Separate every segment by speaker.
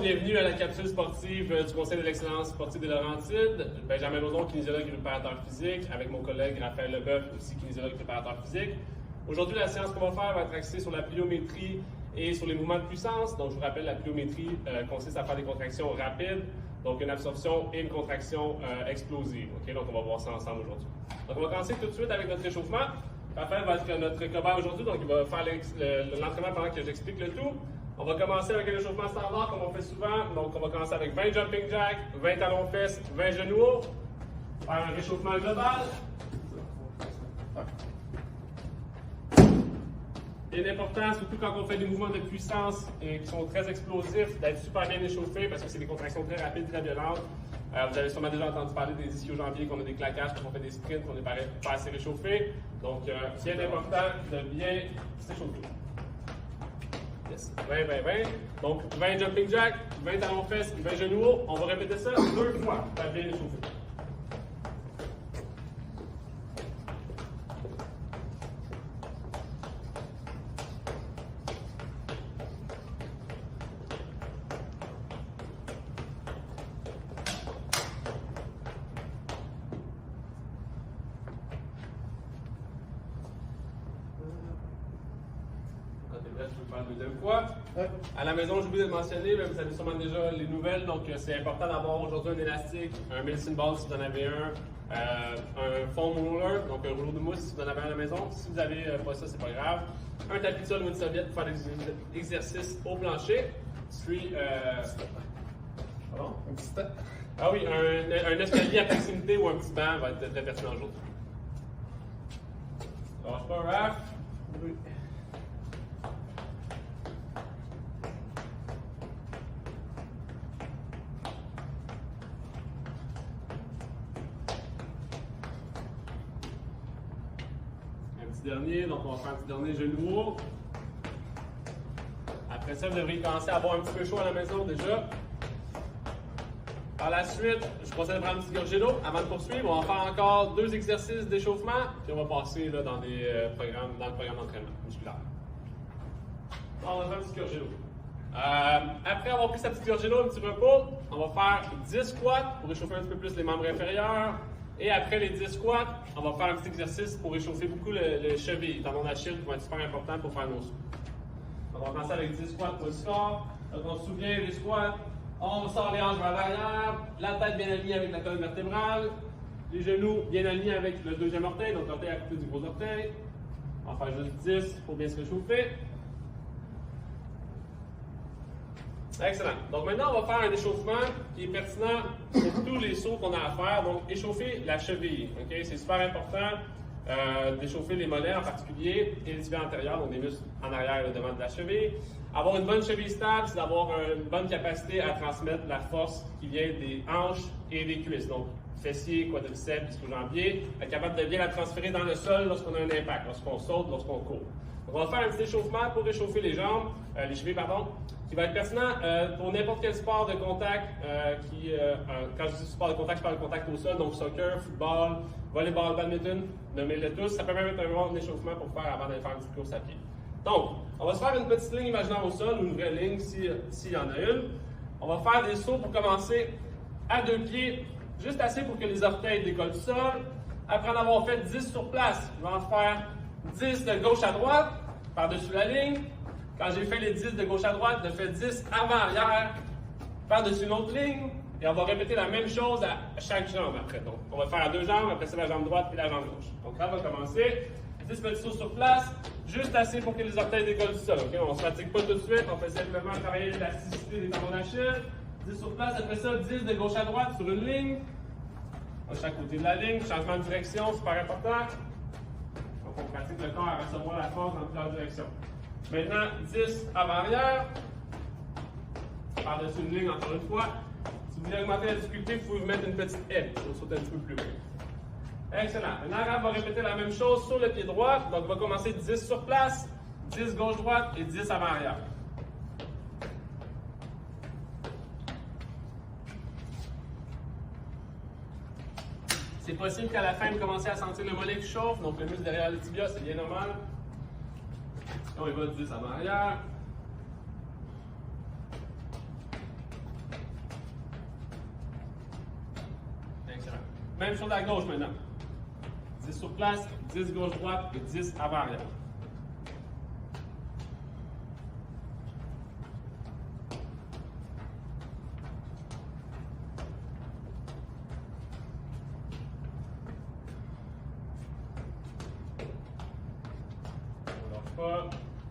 Speaker 1: bienvenue à la capsule sportive du Conseil de l'excellence sportive des Laurentides. Benjamin Lauzon, kinésiologue et préparateur physique, avec mon collègue Raphaël Leboeuf, aussi kinésiologue et préparateur physique. Aujourd'hui, la séance qu'on va faire va être axée sur la pliométrie et sur les mouvements de puissance. Donc, je vous rappelle, la pliométrie consiste à faire des contractions rapides, donc une absorption et une contraction explosive. Okay? Donc, on va voir ça ensemble aujourd'hui. Donc, on va commencer tout de suite avec notre échauffement. Raphaël va être notre cobaye aujourd'hui, donc il va faire l'entraînement pendant que j'explique le tout. On va commencer avec un échauffement standard comme on fait souvent. Donc, on va commencer avec 20 jumping jacks, 20 talons fesses, 20 genoux hauts. Faire un réchauffement global. Il est important, surtout quand on fait des mouvements de puissance qui sont très explosifs, d'être super bien échauffé parce que c'est des contractions très rapides, très violentes. Vous avez sûrement déjà entendu parler des ischio-jambiers, qu'on a des claquages, qu'on fait des sprints, qu'on n'est pas assez réchauffé. Donc, bien important de bien s'échauffer. Yes. 20, 20, 20. Donc, 20 jumping jacks, 20 talons fesses, 20 genoux hauts. On va répéter ça 2 fois pour bien échauffer. Je vais faire la deuxième fois. À la maison, j'ai oublié de mentionner, mais vous avez sûrement déjà les nouvelles, donc c'est important d'avoir aujourd'hui un élastique, un medicine ball si vous en avez un foam roller, donc un rouleau de mousse si vous en avez un à la maison. Si vous n'avez pas ça, c'est pas grave. Un tapis de sol ou une serviette pour faire des exercices au plancher. Pardon?
Speaker 2: Un petit step.
Speaker 1: Ah oui, un escalier à proximité ou un petit banc va être très pertinent aujourd'hui. Lâche pas, Raph.
Speaker 2: Oui.
Speaker 1: Dernier, donc on va faire un petit dernier genou haut. Après ça, vous devriez commencer à avoir un petit peu chaud à la maison déjà. Par la suite, je conseille de prendre une petite gorgée d'eau avant de poursuivre. On va faire encore 2 exercices d'échauffement, puis on va passer là, dans le programme d'entraînement musculaire. Donc, on va faire une petite gorgée d'eau. Après avoir pris sa petite gorgée d'eau, un petit repos, on va faire 10 squats pour réchauffer un petit peu plus les membres inférieurs. Et après les 10 squats, on va faire un petit exercice pour réchauffer beaucoup le cheville, les tendons d'Achille qui vont être super importants pour faire nos sauts. Donc on va commencer avec 10 squats pour le score. Donc on se souvient des squats, on sort les hanches vers l'arrière, la tête bien alignée avec la colonne vertébrale, les genoux bien alignés avec le deuxième orteil, donc l'orteil à côté du gros orteil. On va faire juste 10 pour bien se réchauffer. Excellent. Donc maintenant, on va faire un échauffement qui est pertinent pour tous les sauts qu'on a à faire. Donc, échauffer la cheville. Okay? C'est super important d'échauffer les mollets en particulier et les tibias antérieurs, donc les muscles en arrière et devant de la cheville. Avoir une bonne cheville stable, c'est d'avoir une bonne capacité à transmettre la force qui vient des hanches et des cuisses. Donc, fessiers, quadriceps, ischio-jambiers, être capable de bien la transférer dans le sol lorsqu'on a un impact, lorsqu'on saute, lorsqu'on court. Donc, on va faire un petit échauffement pour réchauffer les jambes, les chevilles, pardon, qui va être pertinent pour n'importe quel sport de contact. Quand je dis sport de contact, je parle de contact au sol, donc soccer, football, volleyball, badminton, nommez-les tous. Ça peut même être un bon échauffement pour faire avant d'aller faire une petite course à pied. Donc, on va se faire une petite ligne imaginaire au sol ou une vraie ligne s'il y en a une. On va faire des sauts pour commencer à 2 pieds, juste assez pour que les orteils décollent du sol. Après en avoir fait 10 sur place, je vais en faire 10 de gauche à droite, par-dessus la ligne. Quand j'ai fait les 10 de gauche à droite, je fais 10 avant-arrière, par-dessus une autre ligne, et on va répéter la même chose à chaque jambe après. Donc, on va faire à 2 jambes, après c'est la jambe droite et la jambe gauche. Donc là, on va commencer. 10 petits sauts sur place, juste assez pour que les orteils décollent du sol. Okay? On ne se fatigue pas tout de suite, on fait simplement travailler l'élasticité des tendons d'Achille. 10 sur place, après ça, 10 de gauche à droite sur une ligne. À chaque côté de la ligne, changement de direction, super important. Donc, on pratique le corps à recevoir la force dans plusieurs directions. Maintenant, 10 avant-arrière, par-dessus une ligne encore une fois. Si vous voulez augmenter la difficulté, vous pouvez vous mettre une petite aile pour sauter un petit peu plus haut. Excellent. Maintenant, on va répéter la même chose sur le pied droit. Donc, on va commencer 10 sur place, 10 gauche-droite et 10 avant-arrière. C'est possible qu'à la fin, vous commencez à sentir le mollet qui chauffe, donc le muscle derrière le tibia, c'est bien normal. On y va 10 avant arrière. Même chose à gauche maintenant. 10 sur place, 10 gauche-droite et 10 avant-arrière.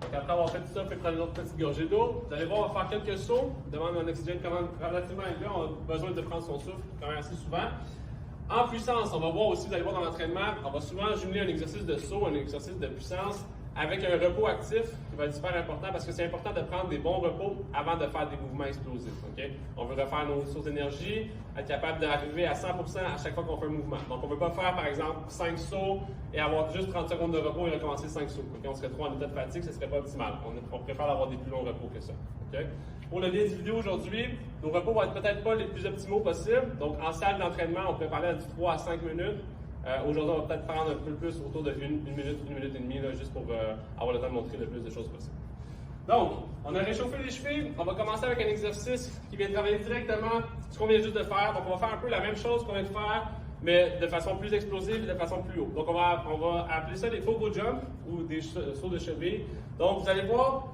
Speaker 1: Donc après avoir fait tout ça, vous pouvez prendre une autre petite gorgée d'eau. Vous allez voir, on va faire quelques sauts. On demande un oxygène quand même relativement élevé. On a besoin de prendre son souffle quand même assez souvent. En puissance, on va voir aussi, vous allez voir dans l'entraînement, on va souvent jumeler un exercice de saut, un exercice de puissance avec un repos actif qui va être super important parce que c'est important de prendre des bons repos avant de faire des mouvements explosifs. Okay? On veut refaire nos sources d'énergie, être capable d'arriver à 100% à chaque fois qu'on fait un mouvement. Donc on ne veut pas faire par exemple 5 sauts et avoir juste 30 secondes de repos et recommencer 5 sauts. Okay? On serait trop en état de fatigue, ce ne serait pas optimal. On préfère avoir des plus longs repos que ça. Okay? Pour le lien de vidéo aujourd'hui, nos repos vont être peut-être pas les plus optimaux possibles. Donc en salle d'entraînement, on peut parler de 3 à 5 minutes. Aujourd'hui, on va peut-être prendre un peu plus autour de 1 minute, 1 minute et demie, là, juste pour avoir le temps de montrer le plus de choses possible. Donc, on a réchauffé les chevilles. On va commencer avec un exercice qui vient travailler directement ce qu'on vient juste de faire. Donc, on va faire un peu la même chose qu'on vient de faire, mais de façon plus explosive et de façon plus haute. Donc, on va appeler ça des pogo jump ou des sauts de cheville. Donc, vous allez voir,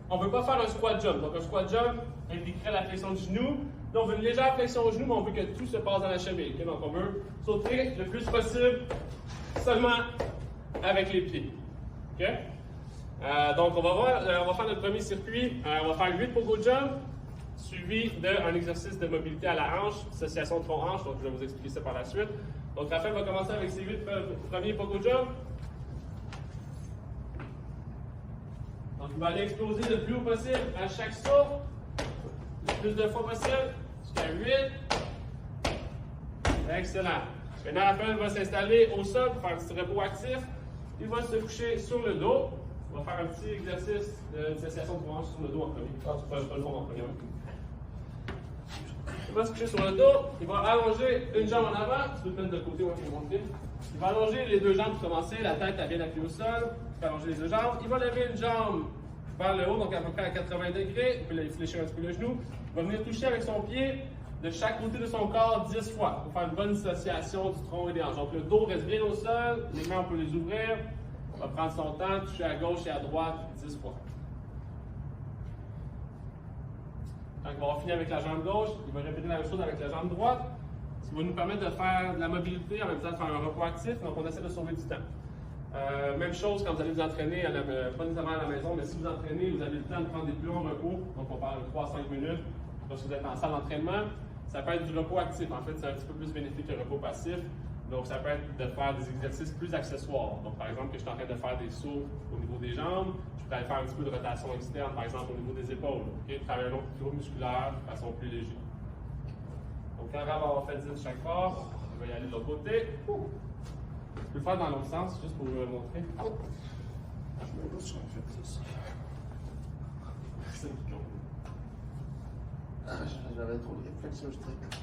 Speaker 1: on ne veut pas faire un squat jump. Donc, un squat jump impliquerait la flexion du genou. Là, on veut une légère flexion au genou, mais on veut que tout se passe dans la cheville. Okay? Donc, on veut sauter le plus possible seulement avec les pieds. Okay? Donc, on va faire notre premier circuit. On va faire 8 pogo jump, suivi d'un exercice de mobilité à la hanche, association tronc-hanche. Donc, je vais vous expliquer ça par la suite. Donc, Raphaël va commencer avec ses 8 premiers pogo jump. Donc, il va aller exploser le plus haut possible à chaque saut, le plus de fois possible, jusqu'à 8. Excellent. Maintenant, Raphaël va s'installer au sol pour faire un petit repos actif. Il va se coucher sur le dos. On va faire un petit exercice d'association de hanche sur le dos en premier. Pas le fond en premier. Il va se coucher sur le dos. Il va allonger une jambe en avant. Tu peux te mettre de côté, je vais montrer. Il va allonger les deux jambes pour commencer. La tête, elle vient appuyée au sol. Il va allonger les deux jambes. Il va lever une jambe vers le haut, donc à peu près à 80 degrés. Puis là, il fléchir un petit peu le genou. Il va venir toucher avec son pied de chaque côté de son corps 10 fois pour faire une bonne dissociation du tronc et des hanches. Donc le dos reste bien au sol, les mains on peut les ouvrir. On va prendre son temps, toucher à gauche et à droite 10 fois. Quand il va avoir fini avec la jambe gauche, il va répéter la même chose avec la jambe droite, ce qui va nous permettre de faire de la mobilité en même temps de faire un repos actif. Donc on essaie de sauver du temps. Même chose quand vous allez vous entraîner, pas nécessairement à la maison, mais si vous entraînez, vous avez le temps de prendre des plus longs repos. Donc on parle de 3 à 5 minutes. Lorsque vous êtes en salle d'entraînement, ça peut être du repos actif. En fait, c'est un petit peu plus bénéfique que le repos passif. Donc, ça peut être de faire des exercices plus accessoires. Donc, par exemple, que je suis en train de faire des sauts au niveau des jambes, je pourrais faire un petit peu de rotation externe, par exemple, au niveau des épaules. Okay? Travailler un autre groupe musculaire de façon plus légère. Donc, quand Raph va avoir fait 10 chaque fois, je vais y aller de l'autre côté. Je peux le faire dans l'autre sens, juste pour vous montrer.
Speaker 2: J'avais trop de réflexions, je traite.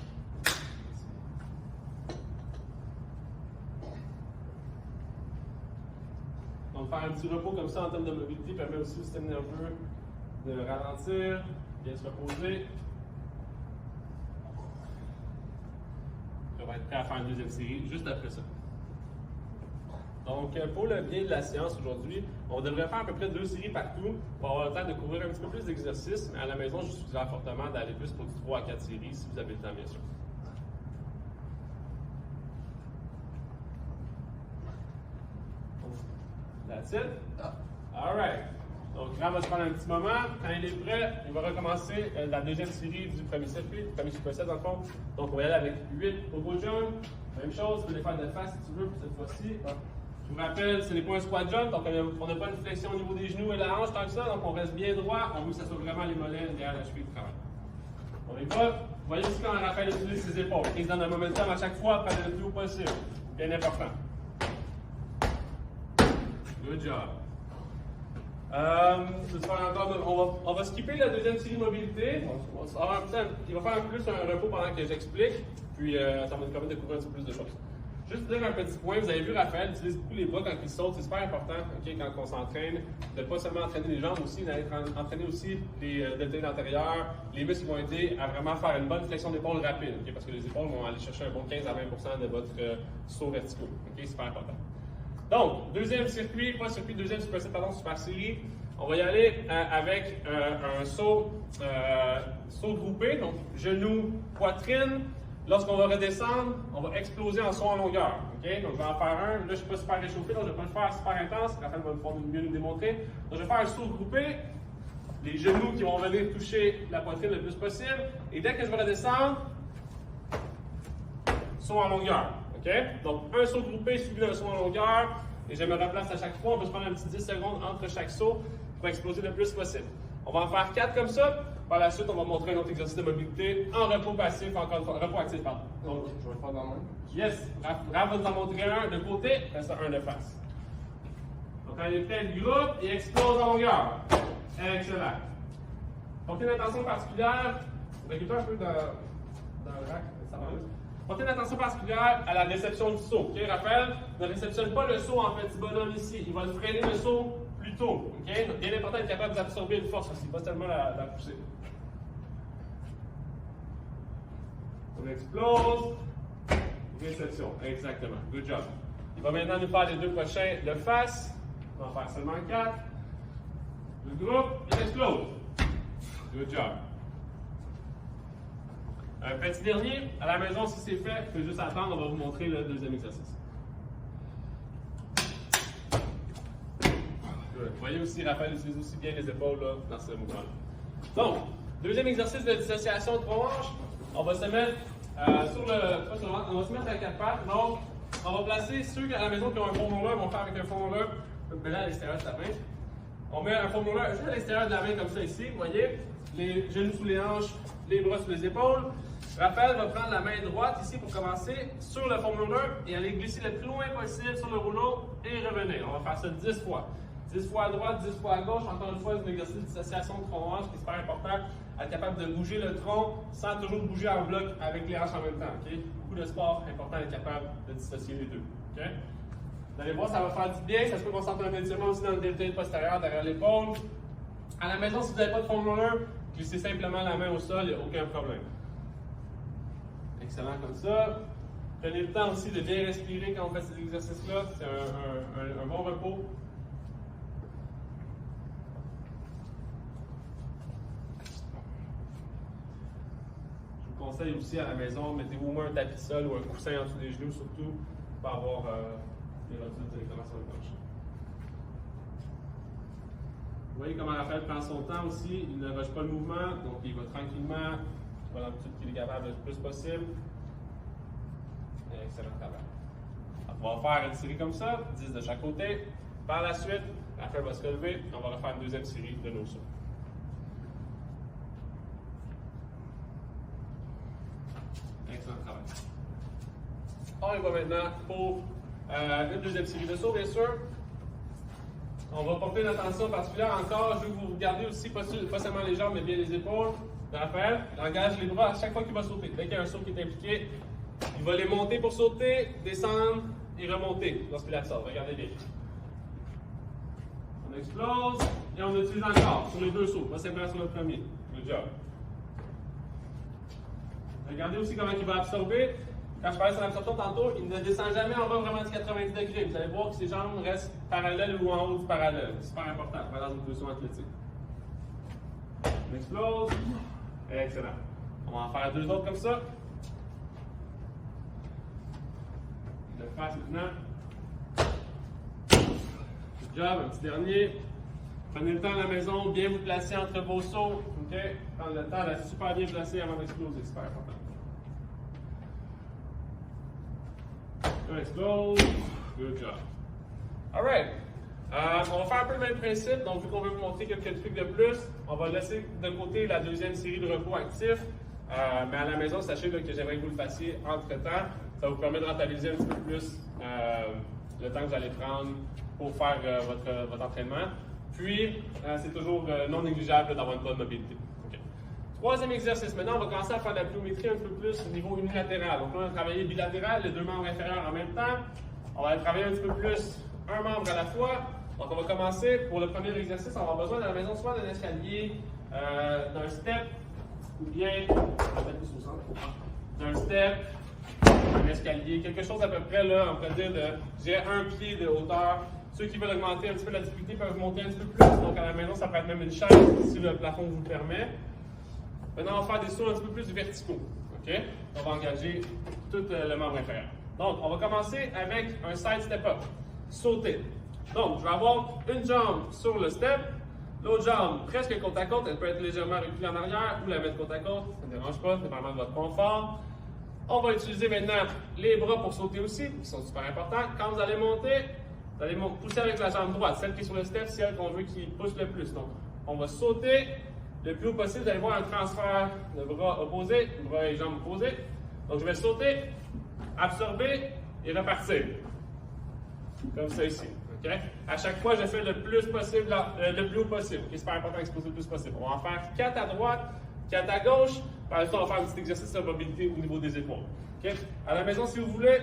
Speaker 1: Donc, faire un petit repos comme ça en termes de mobilité permet aussi au système nerveux de ralentir, bien se reposer. On va être prêt à faire une deuxième série juste après ça. Donc, pour le bien de la séance aujourd'hui, on devrait faire à peu près 2 séries partout pour avoir le temps de couvrir un petit peu plus d'exercices, mais à la maison, je suggère fortement d'aller plus pour du 3 à 4 séries si vous avez le temps, bien sûr. That's it? All right. Donc, Raph va se prendre un petit moment. Quand il est prêt, il va recommencer la deuxième série du premier circuit, du premier superset dans le fond. Donc, on va y aller avec 8 pogo jump. Même chose, tu peux les faire de face si tu veux pour cette fois-ci. Je vous rappelle, ce n'est pas un squat jump, donc on n'a pas une flexion au niveau des genoux et de la hanche tant que ça, donc on reste bien droit. On veut que ça soit vraiment les mollets derrière la cheville qui travaillent. On y va. Vous voyez aussi quand Raphaël utilise ses épaules. Il se donne un momentum à chaque fois, prendre le plus haut possible. Bien important. Good job. On va skipper la deuxième série mobilité. Il va faire un peu plus un repos pendant que j'explique, puis ça va nous permettre de couvrir un petit peu plus de choses. Juste dire un petit point, vous avez vu Raphaël utilise beaucoup les bras quand il saute, c'est super important quand on s'entraîne, de ne pas seulement entraîner les jambes aussi, d'entraîner aussi les deltoïdes antérieurs, les muscles qui vont aider à vraiment faire une bonne flexion d'épaule rapide, parce que les épaules vont aller chercher un bon 15 à 20% de votre saut verticaux. C'est super important. Donc, deuxième circuit, super série. On va y aller avec un saut groupé, donc genou, poitrine. Lorsqu'on va redescendre, on va exploser en saut en longueur. Okay? Donc, je vais en faire un. Là, je ne suis pas super réchauffé, donc je ne vais pas le faire super intense. Raphaël va mieux nous démontrer. Donc, je vais faire un saut groupé. Les genoux qui vont venir toucher la poitrine le plus possible. Et dès que je vais redescendre, saut en longueur. Okay? Donc, un saut groupé suivi d'un saut en longueur. Et je me replace à chaque fois. On va se prendre un petit 10 secondes entre chaque saut pour exploser le plus possible. On va en faire 4 comme ça. Par la suite, on va montrer un autre exercice de mobilité en repos passif, encore une fois, repos actif, pardon.
Speaker 2: Donc, je vais le faire dans la main.
Speaker 1: Yes, Raph va nous en montrer un de côté, et ça un de face. Donc, on est prêt, le groupe, et explose en longueur. Excellent. Portez une attention particulière, recule un peu dans le rack, ça va mieux. Portez une attention particulière à la réception du saut. Okay, Raphaël ne réceptionne pas le saut en petit bonhomme ici. Il va freiner le saut plus tôt. Okay? Donc, bien important d'être capable d'absorber une force aussi, pas seulement la pousser. On explose. Réception. Exactement. Good job. Il va maintenant nous faire les deux prochains de face. On va en faire seulement 4. Le groupe, il explose. Good job. Un petit dernier, à la maison, si c'est fait, il faut juste attendre, on va vous montrer le deuxième exercice. Good. Vous voyez aussi, Raphaël utilise aussi bien les épaules là, dans ce mouvement-là. Donc, deuxième exercice de dissociation de trois hanches. On va se mettre on va se mettre à 4 pattes. Donc, on va placer ceux à la maison qui ont un foam roller, vont faire avec un foam roller. Mais là, à l'extérieur de sa main. On met un foam roller juste à l'extérieur de la main, comme ça ici. Vous voyez, les genoux sous les hanches, les bras sous les épaules. Raphaël va prendre la main droite ici pour commencer sur le foam roller et aller glisser le plus loin possible sur le rouleau et revenir. On va faire ça 10 fois. 10 fois à droite, 10 fois à gauche. Encore une fois, c'est un exercice de dissociation de tronc-hanche qui est super important. Être capable de bouger le tronc sans toujours bouger en bloc avec les hanches en même temps. Okay? Beaucoup de sport, important d'être capable de dissocier les deux. Okay? Vous allez voir, ça va faire du bien. Ça se peut qu'on sente un étirement aussi dans le deltoïde postérieur derrière l'épaule. À la maison, si vous n'avez pas de foam roller, glissez simplement la main au sol, il n'y a aucun problème. Excellent comme ça. Prenez le temps aussi de bien respirer quand on fait ces exercices-là. C'est un bon repos. Je vous conseille aussi à la maison, mettez-vous au moins un tapis sol ou un coussin en dessous des genoux, surtout pour avoir les rotules directement sur le plancher. Vous voyez comment Raphaël prend son temps aussi, il ne rush pas le mouvement, donc il va tranquillement, dans l'amplitude qu'il est capable le plus possible. Excellent travail. On va faire une série comme ça, 10 de chaque côté. Par la suite, Raphaël va se relever et on va refaire une deuxième série de nos sauts. Excellent travail. On y va maintenant pour une deuxième série de sauts, bien sûr. On va porter une attention particulière encore. Je veux que vous regardez aussi, pas seulement les jambes, mais bien les épaules. Raphaël, il engage les bras à chaque fois qu'il va sauter. Dès qu'il y a un saut qui est impliqué, il va les monter pour sauter, descendre et remonter lorsqu'il absorbe. Regardez bien. On explose et on utilise encore sur les deux sauts, pas simplement sur le premier. Good job. Regardez aussi comment il va absorber. Quand je parlais sur l'absorption tantôt, il ne descend jamais en bas vraiment de 90 degrés. Vous allez voir que ses jambes restent parallèles ou en haut du parallèle. C'est super important pour aller dans une position athlétique. On explose. Excellent. On va en faire deux autres comme ça. Le face maintenant. Good job, un petit dernier. Prenez le temps à la maison, bien vous placer entre vos sauts. OK? Prendre le temps d'être super bien placé avant d'exploser, c'est super important. On explose. Good job. Alright. On va faire un peu le même principe. Donc, vu qu'on veut vous montrer quelques trucs de plus, on va laisser de côté la deuxième série de repos actifs. Mais à la maison, sachez là, que j'aimerais que vous le fassiez entre-temps. Ça vous permet de rentabiliser un petit peu plus le temps que vous allez prendre pour faire votre entraînement. Puis, c'est toujours non négligeable d'avoir une bonne mobilité. Okay. Troisième exercice. Maintenant, on va commencer à faire de la pliométrie un peu plus au niveau unilatéral. Donc là, on a travaillé bilatéral, les deux membres inférieurs en même temps. On va travailler un petit peu plus un membre à la fois. Donc, on va commencer. Pour le premier exercice, on va avoir besoin à la maison soit d'un escalier, d'un step, ou bien d'un step, un escalier, quelque chose à peu près, là, on peut dire, j'ai un pied de hauteur. Ceux qui veulent augmenter un petit peu la difficulté peuvent monter un petit peu plus. Donc, à la maison, ça peut être même une chaise, si le plafond vous le permet. Maintenant, on va faire des sauts un petit peu plus verticaux. OK? On va engager tout le membre inférieur. Donc, on va commencer avec un side step-up. Sauter. Donc, je vais avoir une jambe sur le step, l'autre jambe presque côte à côte. Elle peut être légèrement reculée en arrière ou la mettre côte à côte. Ça ne dérange pas, c'est vraiment de votre confort. On va utiliser maintenant les bras pour sauter aussi, qui sont super importants. Quand vous allez monter, vous allez pousser avec la jambe droite. Celle qui est sur le step, c'est elle qu'on veut qui pousse le plus. Donc, on va sauter le plus haut possible. Vous allez voir un transfert de bras opposés, bras et jambes opposés. Donc, je vais sauter, absorber et repartir. Comme ça ici. Okay? À chaque fois, je fais le plus possible, le plus haut possible. C'est super important d'exposer le plus possible. On va en faire 4 à droite, 4 à gauche. Par exemple, on va faire un petit exercice de mobilité au niveau des épaules. Okay? À la maison, si vous voulez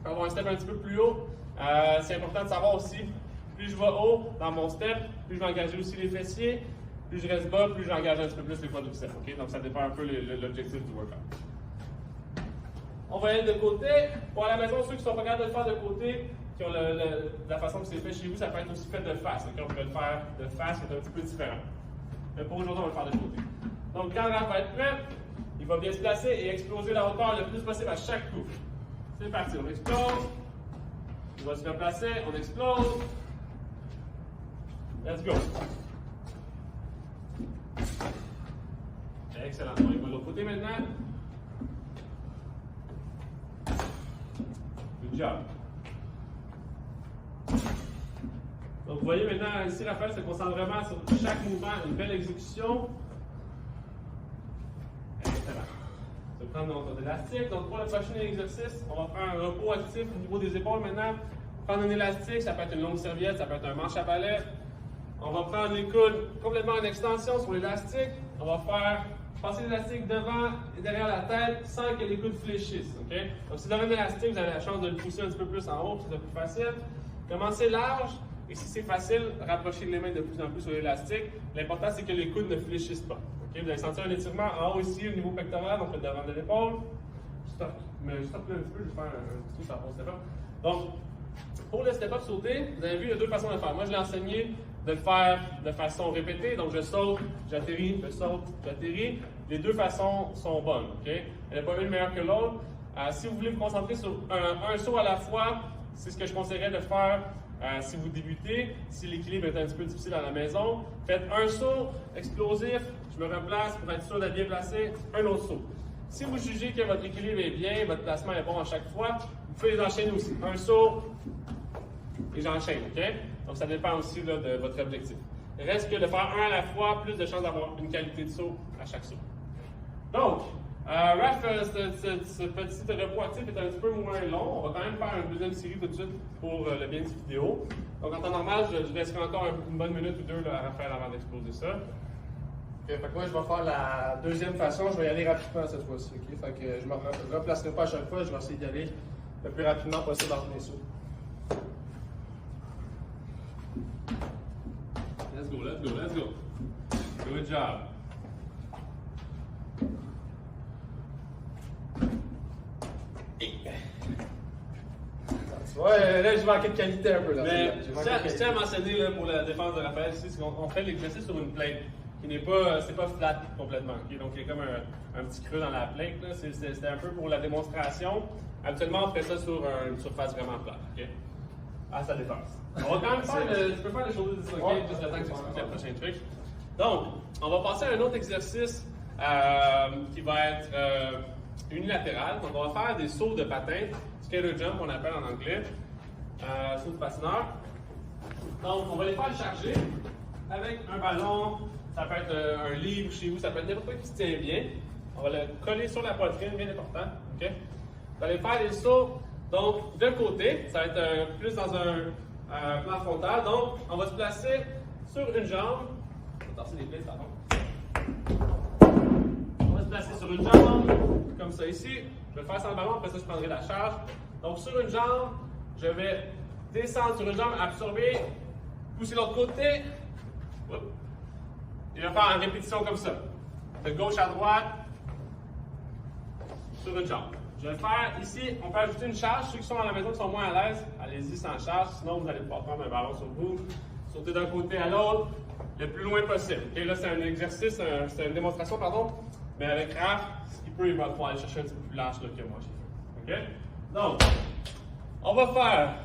Speaker 1: avoir un step un petit peu plus haut, c'est important de savoir aussi, plus je vais haut dans mon step, plus je vais engager aussi les fessiers, plus je reste bas, plus j'engage un petit peu plus les quadriceps. Okay? Donc, ça dépend un peu l'objectif du workout. On va aller de côté. Pour à la maison, ceux qui sont pas capables de le faire de côté, qui ont la façon que c'est fait chez vous, ça peut être aussi fait de face. Okay? On peut le faire de face, c'est un petit peu différent. Mais pour aujourd'hui, on va le faire de côté. Donc, quand le rap va être prêt, il va bien se placer et exploser la hauteur le plus possible à chaque coup. C'est parti, on explose. On va se replacer, on explose. Let's go. Excellent. On y va de l'autre côté maintenant. Good job. Donc, vous voyez maintenant, ici, Raphaël se concentre vraiment sur chaque mouvement, une belle exécution. Excellent. On va prendre notre élastique. Donc, pour le prochain exercice, on va faire un repos actif au niveau des épaules maintenant. Prendre un élastique, ça peut être une longue serviette, ça peut être un manche à balai. On va prendre les coudes complètement en extension sur l'élastique. On va faire passer l'élastique devant et derrière la tête sans que les coudes fléchissent. Okay? Donc, si vous avez un élastique, vous avez la chance de le pousser un petit peu plus en haut, c'est plus facile. Commencez large. Et si c'est facile, rapprochez les mains de plus en plus sur l'élastique. L'important, c'est que les coudes ne fléchissent pas. Okay? Vous allez sentir un étirement en haut ici, au niveau pectoral, donc le devant de l'épaule. Stop. Mais je stoppe là un petit peu, je vais faire un petit tour sur la step-up. Donc, pour le step-up sauter, vous avez vu, il y a deux façons de le faire. Moi, je l'ai enseigné de le faire de façon répétée. Donc, je saute, j'atterris, je saute, j'atterris. Les deux façons sont bonnes. Okay? Il n'y en a pas une meilleure que l'autre. Si vous voulez vous concentrer sur un saut à la fois, c'est ce que je conseillerais de faire. Si vous débutez, si l'équilibre est un petit peu difficile à la maison, faites un saut explosif, je me replace pour être sûr d'être bien placé, un autre saut. Si vous jugez que votre équilibre est bien, votre placement est bon à chaque fois, vous pouvez les enchaîner aussi. Un saut et j'enchaîne, OK? Donc ça dépend aussi là, de votre objectif. Il reste que de faire un à la fois, plus de chances d'avoir une qualité de saut à chaque saut. Donc, Raph, ce petit repos actif est un petit peu moins long. On va quand même faire une deuxième série tout de suite pour le bien du vidéo. Donc, en temps normal, je laisserai encore une bonne minute ou deux là, à Raphaël avant d'exploser ça. Okay, fait que moi, je vais faire la deuxième façon. Je vais y aller rapidement cette fois-ci. Okay? Fait que je ne me replacerai pas à chaque fois. Je vais essayer d'y aller le plus rapidement possible dans mes sauts. Let's go, let's go, let's go. Good job. Ouais, là, je manquais de qualité un peu. Là. Mais je tiens à mentionner là, pour la défense de Raphaël, c'est qu'on fait l'exercice sur une plate qui n'est pas, c'est pas flat complètement. Okay? Donc, il y a comme un petit creux dans la plate. C'était un peu pour la démonstration. Habituellement, on fait ça sur une surface vraiment plate. Okay? À sa défense. On va quand même faire tu peux faire les choses disloquées juste le temps que tu expliques le prochain truc. Donc, on va passer à un autre exercice qui va être unilatéral. Donc, on va faire des sauts de patin. Skater jump, on appelle en anglais, saut de patineur. Donc, on va les faire charger avec un ballon. Ça peut être un livre chez vous, ça peut être n'importe quoi qui se tient bien. On va le coller sur la poitrine, bien important. Okay? Vous allez faire des sauts, donc de côté, ça va être plus dans un plan frontal. Donc, on va se placer sur une jambe. On va tasser les plates, pardon. placer sur une jambe, comme ça ici. Je vais faire sans le ballon, après ça, je prendrai la charge. Donc, sur une jambe, je vais descendre sur une jambe, absorber, pousser l'autre côté. Oups. Et je vais faire en répétition comme ça. De gauche à droite, sur une jambe. Je vais le faire ici, on peut ajouter une charge. Ceux qui sont à la maison qui sont moins à l'aise, allez-y sans charge. Sinon, vous allez pouvoir prendre un ballon sur vous, sauter d'un côté à l'autre, le plus loin possible. Okay, là, c'est un exercice, c'est une démonstration, pardon. Mais avec Raph, il va pouvoir aller chercher un petit peu plus large là, que moi j'ai fait. Okay? Donc, on va faire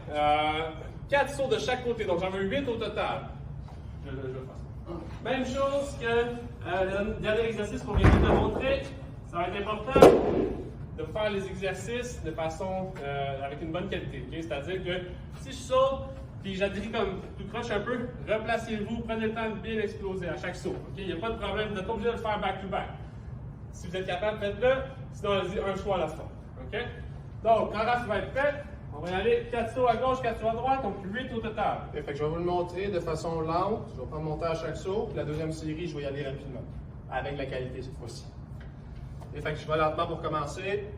Speaker 1: 4 sauts de chaque côté. Donc, j'en veux 8 au total. Je vais faire ça. Même chose que le dernier exercice qu'on vient de montrer. Ça va être important de faire les exercices de façon avec une bonne qualité. Okay? C'est-à-dire que si je saute puis j'atterris comme tout croche un peu, replacez-vous, prenez le temps de bien exploser à chaque saut. Okay? Il n'y a pas de problème, vous n'êtes pas obligé de le faire back-to-back. Si vous êtes capable, faites-le. Sinon, allez-y un choix à la fois. Okay? Donc, quand Raph va être prêt, on va y aller 4 sauts à gauche, 4 sauts à droite, donc 8 au total.
Speaker 3: Fait que je vais vous le montrer de façon lente. Je vais prendre mon temps à chaque saut. Puis la deuxième série, je vais y aller rapidement. Avec la qualité cette fois-ci. Et fait que je vais lentement pour commencer.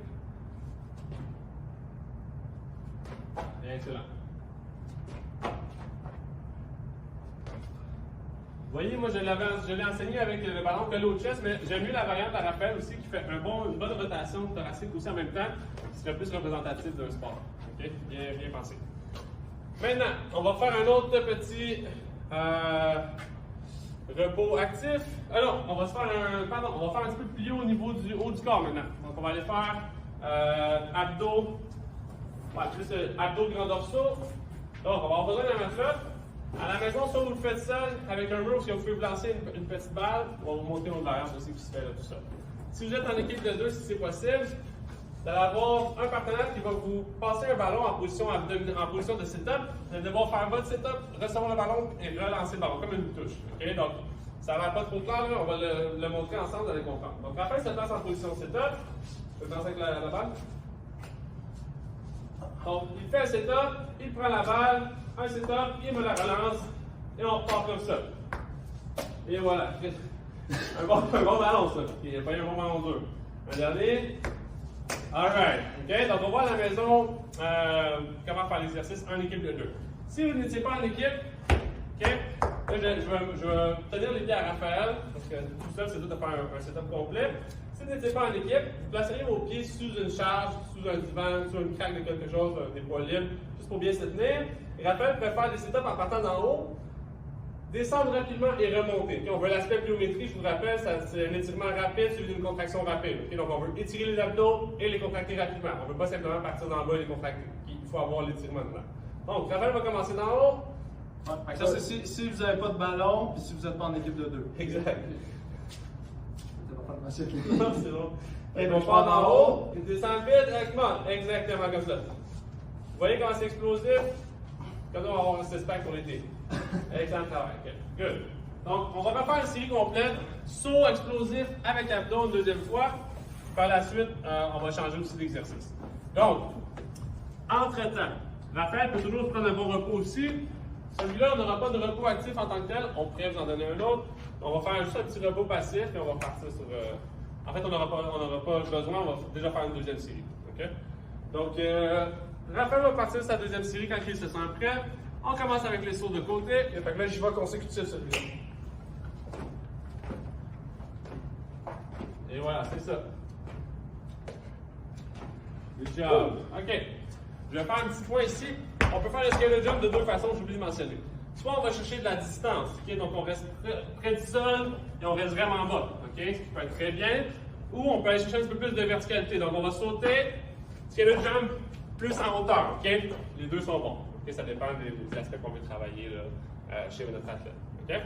Speaker 1: Excellent. Vous voyez, moi je l'ai enseigné avec le ballon vélo chest, mais j'aime mieux la variante à rappel aussi qui fait une bonne rotation thoracique aussi en même temps, qui serait plus représentatif d'un sport. Okay? Bien pensé. Maintenant, on va faire un autre petit repos actif. Alors, on va se faire on va faire un petit peu plié au niveau du haut du corps maintenant. Donc, on va aller faire abdos, plus abdos grand dorsaux. Donc, on va avoir besoin d'un matelas. À la maison, soit vous le faites seul avec un mur, si vous pouvez vous lancer une petite balle, on va vous montrer notre variante aussi qui se fait là, tout ça. Si vous êtes en équipe de 2, si c'est possible, vous allez avoir un partenaire qui va vous passer un ballon en position de sit-up. Vous allez devoir faire votre sit-up, recevoir le ballon et relancer le ballon comme une touche. Okay? Donc, ça va pas trop clair, là, on va le montrer ensemble, vous allez comprendre. Donc, Raphaël se place en position sit-up. Je vais commencer avec la balle. Donc, il fait un sit-up, il prend la balle, un sit-up, il me la relance, et on repart comme ça. Et voilà. Un bon ballon, ça. Il n'y a pas eu un bon ballon dur. Un dernier. Alright. OK? Donc, on va à la maison comment faire l'exercice en équipe de 2. Si vous n'étiez pas en équipe, OK? Là, je vais tenir les pieds à Raphaël, parce que tout seul, c'est tout de faire un setup complet. Si vous n'étiez pas en équipe, vous placeriez vos pieds sous une charge, sous un divan, sous une craque de quelque chose, des poids libres, juste pour bien se tenir. Et Raphaël peut faire des setups en partant d'en haut, descendre rapidement et remonter. Okay, on veut l'aspect pliométrie, je vous rappelle, c'est un étirement rapide suivi d'une contraction rapide. Okay, donc on veut étirer les abdos et les contracter rapidement. On ne veut pas simplement partir d'en bas et les contracter. Il faut avoir l'étirement dedans. Donc, Raphaël va commencer d'en haut.
Speaker 3: Ouais, ça, c'est si vous n'avez pas de ballon et si vous n'êtes pas en équipe de 2.
Speaker 1: Exact.
Speaker 3: C'est
Speaker 1: Non, c'est bon. Et on part d'en haut, il descend vite, monte. Exactement comme ça. Vous voyez comment c'est explosif? Comme ça, on va avoir un six-pack pour l'été. Excellent travail. Okay. Good. Donc, on va refaire une série complète. Saut explosif avec abdos une deuxième fois. Par la suite, on va changer aussi d'exercice. Donc, entre-temps, Raphaël peut toujours prendre un bon repos aussi. Celui-là, on n'aura pas de repos actif en tant que tel. On pourrait vous en donner un autre. On va faire juste un petit repos passif et on va partir sur. En fait, on n'aura pas besoin, on va déjà faire une deuxième série. Okay? Donc, Raphaël va partir sur sa deuxième série quand il se sent prêt. On commence avec les sauts de côté.
Speaker 3: Et fait que là, j'y vais consécutif celui-là.
Speaker 1: Et voilà, c'est ça. Good job. OK. Je vais faire un petit point ici. On peut faire le scale jump de deux façons, j'ai oublié de mentionner. Soit on va chercher de la distance, okay? Donc on reste près du sol et on reste vraiment bas, okay? Ce qui peut être très bien. Ou on peut aller chercher un petit peu plus de verticalité. Donc on va sauter, scale jump plus en hauteur, okay? Les deux sont bons. Okay? Ça dépend des aspects qu'on veut travailler là, chez notre athlète. Okay?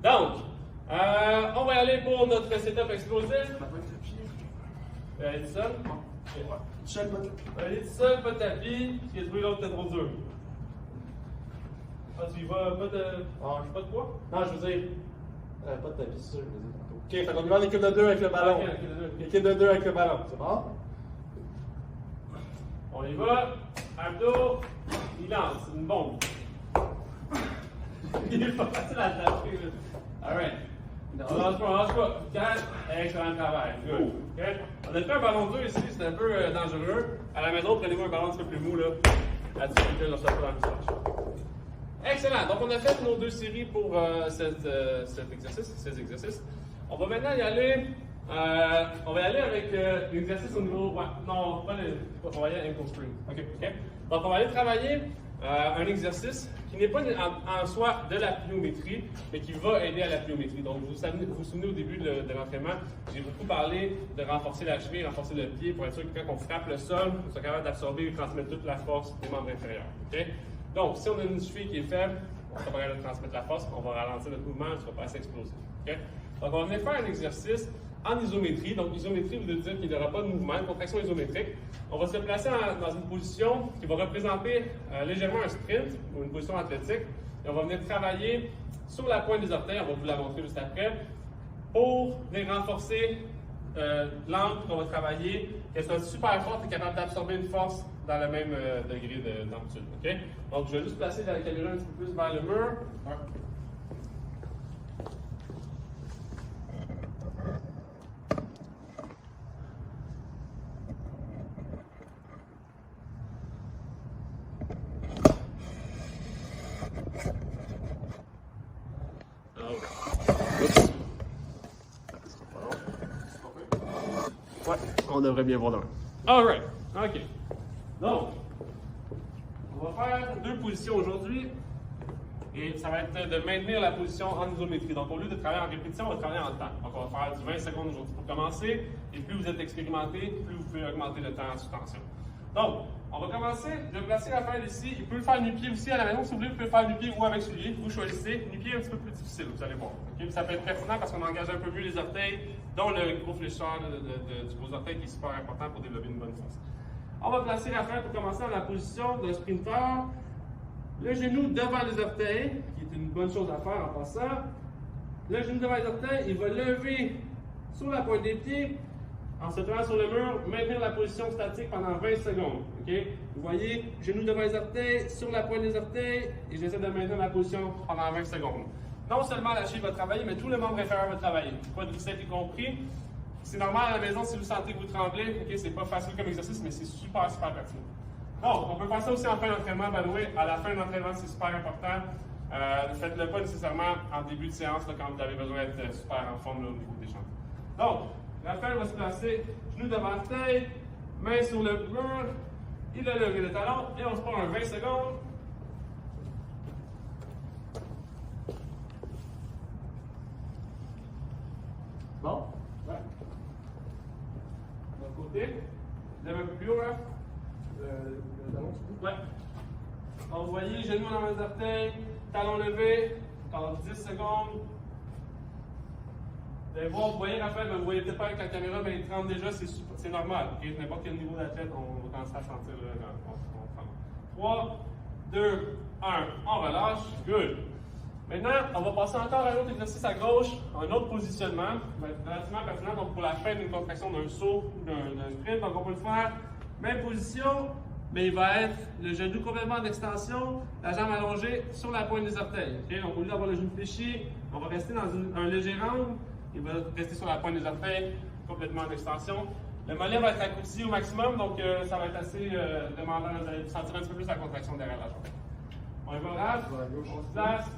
Speaker 1: Donc, on va y aller pour notre setup explosif. Allez tout seul. Allez tout seul, pas de tapis, parce que trouvé l'autre était trop dur. Ah, tu y vas, pas de poids?
Speaker 2: Non, je veux dire, pas de tapis, c'est ça, je veux dire tantôt.
Speaker 3: Ok, fait qu'on y va en équipe de 2 avec le ballon.
Speaker 1: Okay,
Speaker 3: équipe de 2 avec le ballon, c'est bon?
Speaker 1: On y va. Abdos, il lance, une bombe. Il est pas facile à taper. Alright. On lâche pas, on lâche pas. 4, excellent travail. Good. Okay. On a fait un ballon dur ici, c'est un peu dangereux. À la maison, prenez-vous un ballon un petit peu plus mou, là. Là-dessus, on se pas dans le visage. Excellent. Donc, on a fait nos 2 séries pour cet exercice, ces exercices. On va maintenant y aller. On va y aller avec l'exercice au niveau. Ouais, non, on va y aller ankle spring. OK. Donc, on va aller travailler un exercice qui n'est pas en soi de la pliométrie, mais qui va aider à la pliométrie. Donc, vous vous souvenez au début de l'entraînement, j'ai beaucoup parlé de renforcer la cheville, renforcer le pied pour être sûr que quand on frappe le sol, on soit capable d'absorber et transmettre toute la force des membres inférieurs. Okay? Donc, si on a une cheville qui est faible, on ne sera pas capable de transmettre la force, on va ralentir notre mouvement, on ne sera pas assez explosif. Okay? Donc, on va venir faire un exercice en isométrie. Donc, isométrie veut dire qu'il n'y aura pas de mouvement, une contraction isométrique. On va se placer dans une position qui va représenter légèrement un sprint ou une position athlétique. Et on va venir travailler sur la pointe des orteils, on va vous la montrer juste après, pour venir renforcer l'angle qu'on va travailler, qu'elle soit super forte et capable d'absorber une force dans le même degré d'amplitude. Okay? Donc, je vais juste placer la caméra un petit peu plus vers le mur. Ouais, on devrait bien voir demain. Alright, ok. Donc, on va faire 2 positions aujourd'hui. Et ça va être de maintenir la position en isométrie. Donc, au lieu de travailler en répétition, on va travailler en temps. Donc, on va faire du 20 secondes aujourd'hui pour commencer. Et plus vous êtes expérimenté, plus vous pouvez augmenter le temps sous tension. Donc, on va commencer. Je vais placer la feuille ici. Il peut le faire nu-pied aussi à la maison. Si vous voulez, vous pouvez le faire nu-pied ou avec soulier. Vous choisissez. Nu-pied est un petit peu plus difficile, vous allez voir. Okay? Ça peut être pertinent parce qu'on engage un peu mieux les orteils, dont le gros fléchisseur du gros orteil qui est super important pour développer une bonne force. On va placer la feuille pour commencer dans la position d'un sprinter. Le genou devant les orteils, qui est une bonne chose à faire en passant. Le genou devant les orteils, il va lever sur la pointe des pieds, en se tenant sur le mur, maintenir la position statique pendant 20 secondes. Okay? Vous voyez, genou devant les orteils, sur la pointe des orteils, et j'essaie de maintenir la position pendant 20 secondes. Non seulement la cheville va travailler, mais tout le membre inférieur va travailler. Pas de vous y compris. C'est normal à la maison si vous sentez que vous tremblez. Okay? C'est pas facile comme exercice, mais c'est super pertinent. Donc, on peut faire ça aussi en fin d'entraînement, by the way. À la fin de l'entraînement, c'est super important. Ne faites-le pas nécessairement en début de séance là, quand vous avez besoin d'être super en forme là, au niveau des jambes. Donc, la feuille va se placer, genou devant la tête, main sur le mur, il a levé le talon et on se prend un 20 secondes. Bon, ouais. De l'autre côté, lève un peu plus haut, hein. Le talon, ouais. Donc, vous voyez, genou dans les orteils, talon levé, encore 10 secondes. Vous allez voir, vous voyez Raphaël, vous ne voyez peut-être pas avec la caméra, mais il tremble déjà, c'est normal. Okay? N'importe quel niveau d'athlète, on va commencer à sentir. 3, 2, 1, on relâche. Good. Maintenant, on va passer encore à un autre exercice à gauche, un autre positionnement, qui va être relativement pertinent donc pour la fin d'une contraction d'un saut ou d'un sprint. Donc, on peut le faire, même position, mais il va être le genou complètement en extension, la jambe allongée sur la pointe des orteils. Okay? Donc, au lieu d'avoir le genou fléchi, on va rester dans un léger angle. Il va rester sur la pointe des orteils, complètement en extension. Le mollet va être raccourci au maximum, donc ça va être assez demandant. Vous allez sentir un petit peu plus la contraction derrière la jambe. On y va, Raph, on se place.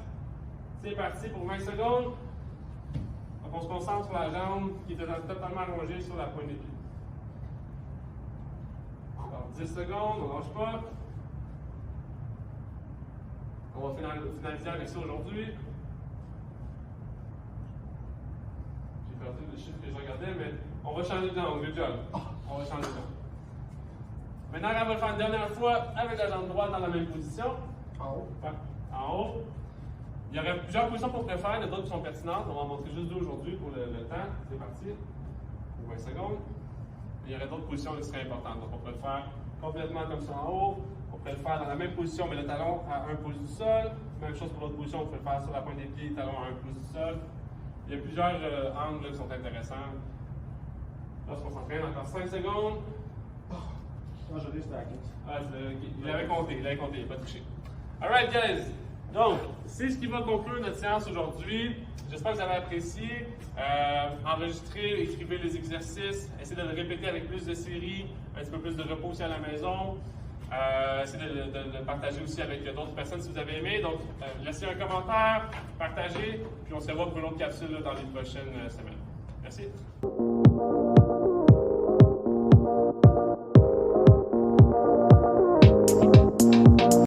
Speaker 1: C'est parti pour 20 secondes. Donc on se concentre sur la jambe qui est totalement allongée sur la pointe des pieds. Encore 10 secondes, on ne lâche pas. On va finaliser avec ça aujourd'hui. J'ai perdu le chiffre que je regardais, mais on va changer d'angle, good job. On va changer d'angle. Maintenant, on va le faire une dernière fois avec la jambe droite dans la même position. En haut. Ouais, en haut. Il y aurait plusieurs positions qu'on pourrait faire, il y en a d'autres qui sont pertinentes. On va en montrer juste 2 aujourd'hui pour le temps. C'est parti. Pour 20 secondes. Il y aurait d'autres positions qui seraient importantes. Donc, on pourrait le faire complètement comme ça en haut. On pourrait le faire dans la même position, mais le talon à 1 pouce du sol. Même chose pour l'autre position, on peut le faire sur la pointe des pieds, talon à 1 pouce du sol. Il y a plusieurs angles qui sont intéressants. Lorsqu'on s'entraîne, encore 5 secondes.
Speaker 2: Moi, je l'ai, c'était à 15.
Speaker 1: Ah, il avait compté, il n'a pas touché. Alright, guys. Donc, c'est ce qui va conclure notre séance aujourd'hui. J'espère que vous avez apprécié. Enregistrez, écrivez les exercices, essayez de le répéter avec plus de séries, un petit peu plus de repos aussi à la maison. Essayez de le partager aussi avec d'autres personnes si vous avez aimé. Donc, laissez un commentaire, partagez, puis on se revoit pour une autre capsule là, dans les prochaines semaines. Merci.